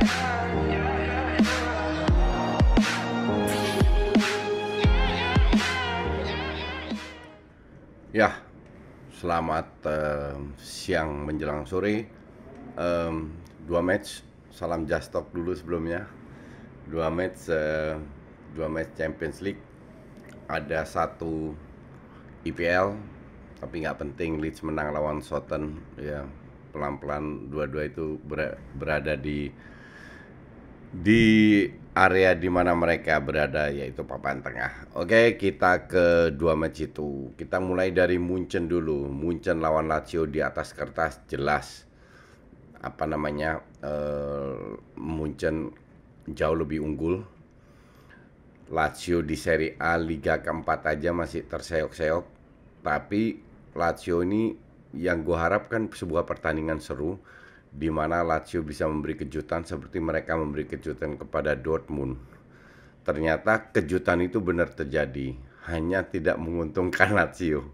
Ya, selamat siang menjelang sore. Dua match, salam Just Talk dulu sebelumnya. Dua match Champions League. Ada satu IPL, tapi nggak penting. Leeds menang lawan Southampton. Ya, pelan-pelan dua-dua itu berada di area di mana mereka berada, yaitu papan tengah. Oke, kita ke dua match itu. Kita mulai dari Munchen dulu. Munchen lawan Lazio di atas kertas jelas Munchen jauh lebih unggul. Lazio di Serie A Liga keempat aja masih terseok-seok. Tapi Lazio ini yang gue harapkan sebuah pertandingan seru, di mana Lazio bisa memberi kejutan seperti mereka memberi kejutan kepada Dortmund. Ternyata kejutan itu benar terjadi, hanya tidak menguntungkan Lazio.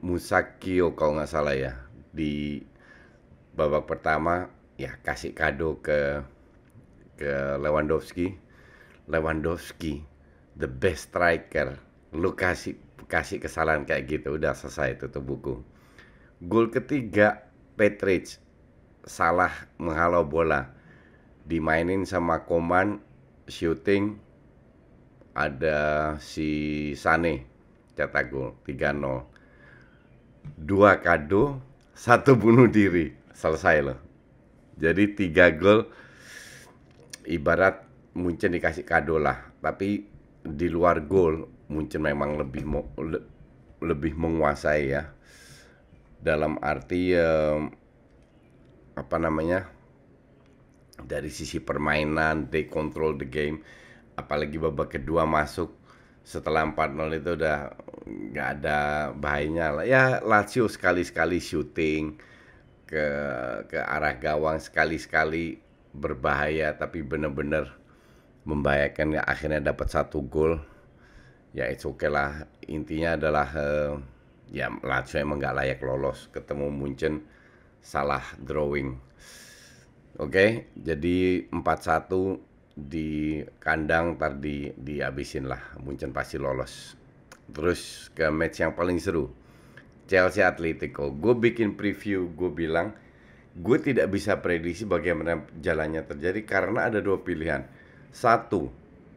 Musakio kalau nggak salah ya, di babak pertama ya kasih kado ke Lewandowski. Lewandowski, the best striker. Lu kasih kesalahan kayak gitu, udah selesai tutup buku. Gol ketiga, Petric salah menghalau bola, dimainin sama Koman, shooting, ada si Sane cetak gol 3-0. Dua kado, satu bunuh diri, selesai loh. Jadi 3 gol, ibarat Munchen dikasih kado lah. Tapi di luar gol, Munchen memang lebih menguasai ya. Dalam arti dari sisi permainan, they control the game. Apalagi babak kedua masuk setelah 4-0 itu udah nggak ada bahayanya lah. Ya Lazio sekali-sekali shooting ke arah gawang, sekali-sekali berbahaya, tapi bener-bener membahayakan ya, akhirnya dapat 1 gol. Ya it's okay lah. Intinya adalah ya Lazio emang nggak layak lolos, ketemu Munchen salah drawing. Oke, jadi 4-1 di kandang, ntar dihabisin lah, Munchen pasti lolos. Terus ke match yang paling seru, Chelsea Atletico. Gue bikin preview, gue bilang gue tidak bisa prediksi bagaimana jalannya terjadi karena ada 2 pilihan. Satu,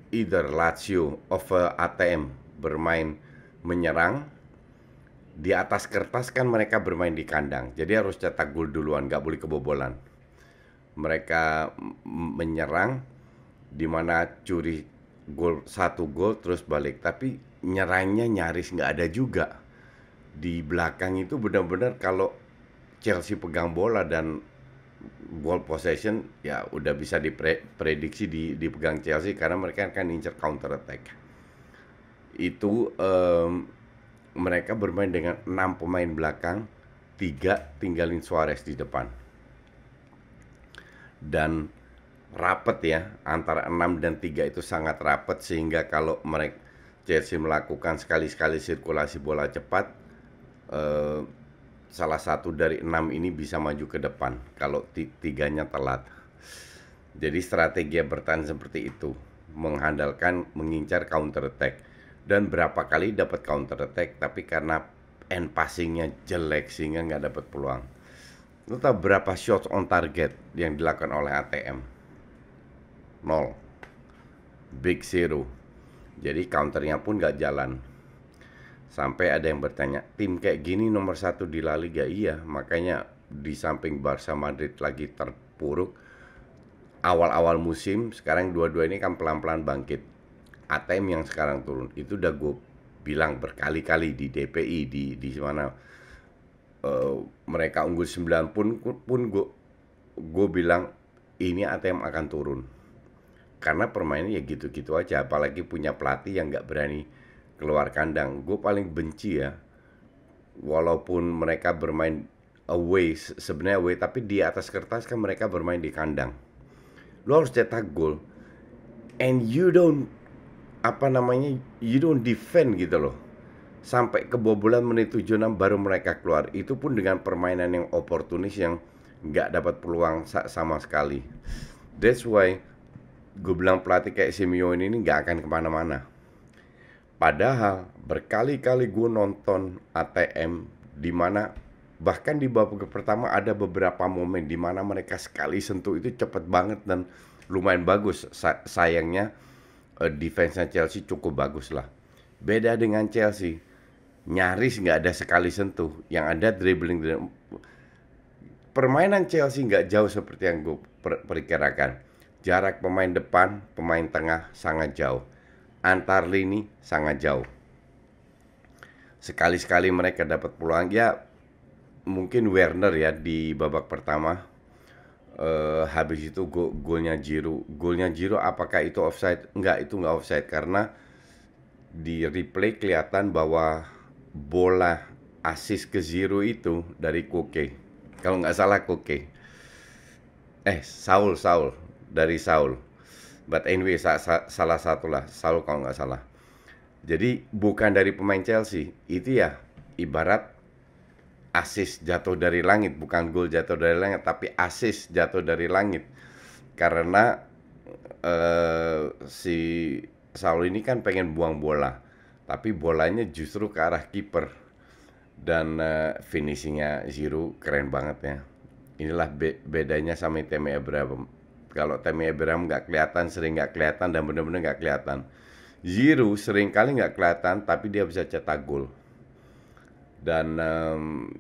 either Lazio over ATM bermain menyerang. Di atas kertas kan mereka bermain di kandang, jadi harus cetak gol duluan, nggak boleh kebobolan. Mereka menyerang, dimana curi gol 1 gol terus balik, tapi nyerangnya nyaris nggak ada juga. Di belakang itu benar-benar kalau Chelsea pegang bola dan ball possession ya udah bisa diprediksi dipegang Chelsea karena mereka akan incer counter attack. Itu mereka bermain dengan 6 pemain belakang, 3 tinggalin Suarez di depan. Dan rapet ya, antara 6 dan 3 itu sangat rapet, sehingga kalau mereka Chelsea melakukan sekali-sekali sirkulasi bola cepat, salah satu dari 6 ini bisa maju ke depan kalau 3-nya telat. Jadi strategi bertahan seperti itu, mengandalkan mengincar counter attack. Dan berapa kali dapat counter attack, tapi karena end passingnya jelek sehingga nggak dapat peluang. Lu tahu berapa shots on target yang dilakukan oleh ATM? 0. Big zero. Jadi counternya pun nggak jalan. Sampai ada yang bertanya, tim kayak gini nomor 1 di La Liga? Iya, makanya di samping Barca Madrid lagi terpuruk awal-awal musim, sekarang dua-dua ini kan pelan-pelan bangkit. ATM yang sekarang turun, itu udah gue bilang berkali-kali di DPI, di mana mereka unggul 9 pun gue bilang ini ATM akan turun karena permainannya ya gitu-gitu aja, apalagi punya pelatih yang nggak berani keluar kandang. Gue paling benci ya, walaupun mereka bermain away, sebenarnya away, tapi di atas kertas kan mereka bermain di kandang. Lo harus cetak gol and you don't defend gitu loh. Sampai kebobolan menit 76 baru mereka keluar. Itu pun dengan permainan yang oportunis yang nggak dapat peluang sama sekali. That's why gue bilang pelatih kayak Simeone ini nggak akan kemana-mana. Padahal berkali-kali gue nonton ATM di mana bahkan di babak pertama ada beberapa momen di mana mereka sekali sentuh itu cepet banget dan lumayan bagus. Sayangnya defense-nya Chelsea cukup bagus lah. Beda dengan Chelsea, nyaris nggak ada sekali sentuh, yang ada dribbling. Permainan Chelsea nggak jauh seperti yang gue perkirakan. Jarak pemain depan, pemain tengah sangat jauh. Antar lini sangat jauh. Sekali-sekali mereka dapat peluang, ya mungkin Werner ya di babak pertama. Habis itu golnya Giroud apakah itu offside? Enggak, itu nggak offside karena di replay kelihatan bahwa bola assist ke Giroud itu dari Koke. Kalau nggak salah Koke. Saul dari Saul. But anyway, salah satu lah, Saul kalau nggak salah. Jadi bukan dari pemain Chelsea. Itu ya ibarat assist jatuh dari langit, bukan gol jatuh dari langit, tapi assist jatuh dari langit. Karena si Saul ini kan pengen buang bola, tapi bolanya justru ke arah kiper. Dan finishingnya Giroud keren banget ya. Inilah bedanya sama Tammy Abraham. Kalau Tammy Abraham nggak kelihatan, sering nggak kelihatan, dan benar-benar nggak kelihatan. Giroud sering kali nggak kelihatan, tapi dia bisa cetak gol. Dan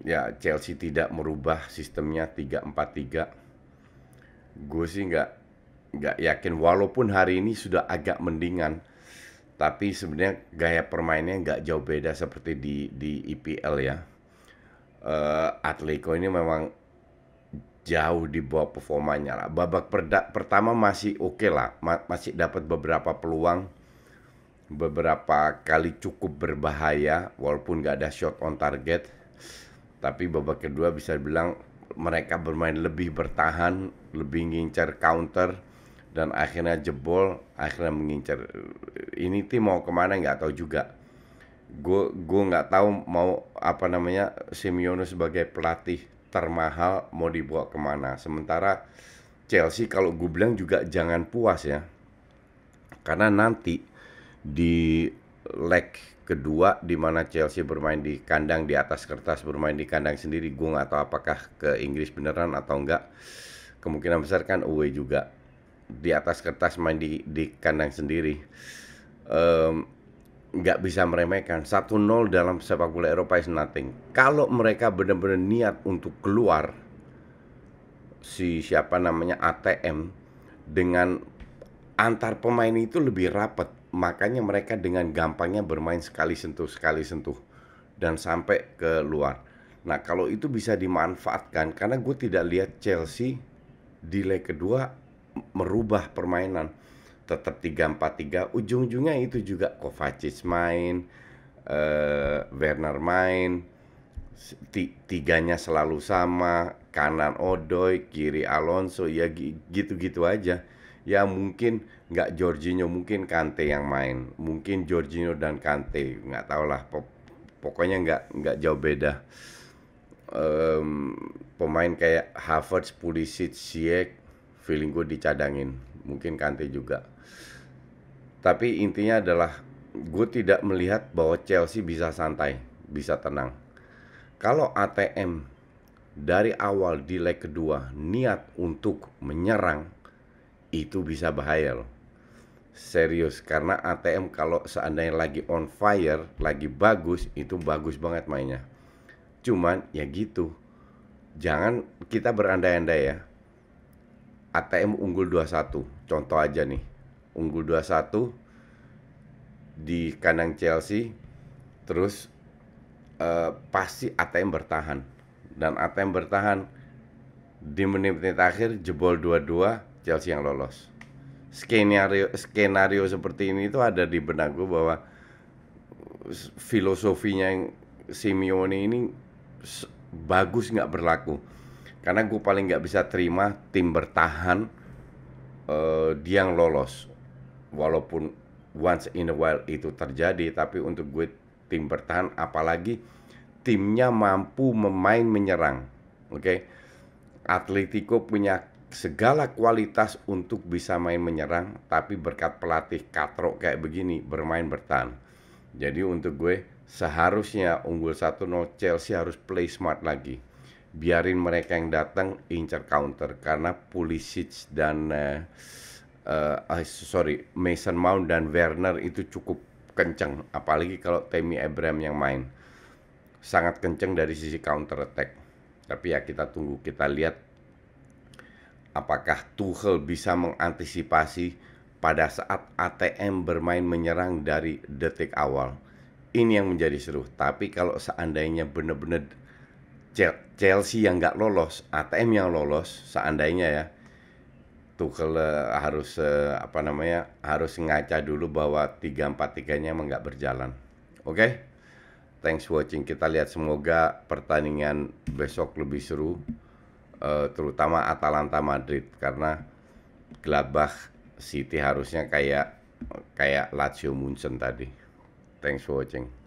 ya Chelsea tidak merubah sistemnya 3-4-3. Gue sih nggak yakin, walaupun hari ini sudah agak mendingan, tapi sebenarnya gaya permainnya nggak jauh beda seperti di IPL ya. Atletico ini memang jauh di bawah performanya lah. Babak pertama masih oke lah, masih dapat beberapa peluang, beberapa kali cukup berbahaya walaupun nggak ada shot on target. Tapi babak kedua bisa bilang mereka bermain lebih bertahan, lebih ngincar counter, dan akhirnya jebol, akhirnya mengincar. Ini tim mau kemana nggak tahu juga. Gue nggak tahu mau apa namanya, Simeone sebagai pelatih termahal mau dibawa kemana. Sementara Chelsea kalau gue bilang juga jangan puas ya, karena nanti di leg kedua di mana Chelsea bermain di kandang, di atas kertas bermain di kandang sendiri, gue nggak tahu apakah ke Inggris beneran atau enggak. Kemungkinan besar kan away juga. Di atas kertas main di kandang sendiri, nggak bisa meremehkan. 1-0 dalam sepak bola Eropa is nothing. Kalau mereka benar-benar niat untuk keluar, siapa namanya ATM dengan antar pemain itu lebih rapat, makanya mereka dengan gampangnya bermain sekali sentuh dan sampai ke luar. Nah kalau itu bisa dimanfaatkan, karena gue tidak lihat Chelsea di leg kedua merubah permainan, tetap 3-4-3. Ujung-ujungnya itu juga Kovacic main, Werner main, tiganya selalu sama, kanan Odoi, kiri Alonso, ya gitu-gitu aja. Ya mungkin nggak Jorginho, mungkin Kante yang main, mungkin Jorginho dan Kante, nggak tahu lah. Pokoknya nggak jauh beda. Pemain kayak Havertz, Pulisic, Ziyech, feeling gue dicadangin, mungkin Kante juga. Tapi intinya adalah gue tidak melihat bahwa Chelsea bisa santai, bisa tenang. Kalau ATM dari awal di leg kedua niat untuk menyerang, itu bisa bahaya loh. Serius, karena ATM kalau seandainya lagi on fire, lagi bagus, itu bagus banget mainnya. Cuman ya gitu, jangan kita berandai-andai ya. ATM unggul 2-1, contoh aja nih, unggul 2-1 di kandang Chelsea, terus pasti ATM bertahan, dan ATM bertahan di menit-menit akhir jebol 2-2, Chelsea yang lolos. Skenario seperti ini itu ada di benak gue, bahwa filosofinya yang Simeone ini bagus nggak berlaku. Karena gue paling nggak bisa terima tim bertahan, dia yang lolos. Walaupun once in a while itu terjadi, tapi untuk gue tim bertahan, apalagi timnya mampu menyerang, oke? Atletico punya segala kualitas untuk bisa main menyerang, tapi berkat pelatih katrok kayak begini bermain bertahan. Jadi untuk gue seharusnya unggul 1-0 Chelsea harus play smart lagi. Biarin mereka yang datang incer counter karena Pulisic dan Mason Mount dan Werner itu cukup kenceng, apalagi kalau Tammy Abraham yang main. Sangat kenceng dari sisi counter attack. Tapi ya kita tunggu, kita lihat apakah Tuchel bisa mengantisipasi pada saat ATM bermain menyerang dari detik awal. Ini yang menjadi seru. Tapi kalau seandainya benar-benar Chelsea yang nggak lolos, ATM yang lolos, seandainya ya, Tuchel harus ngaca dulu bahwa 3-4-3-nya emang nggak berjalan. Oke? Thanks for watching. Kita lihat semoga pertandingan besok lebih seru, terutama Atalanta Madrid, karena Gladbach City harusnya kayak Lazio Munchen tadi. Thanks for watching.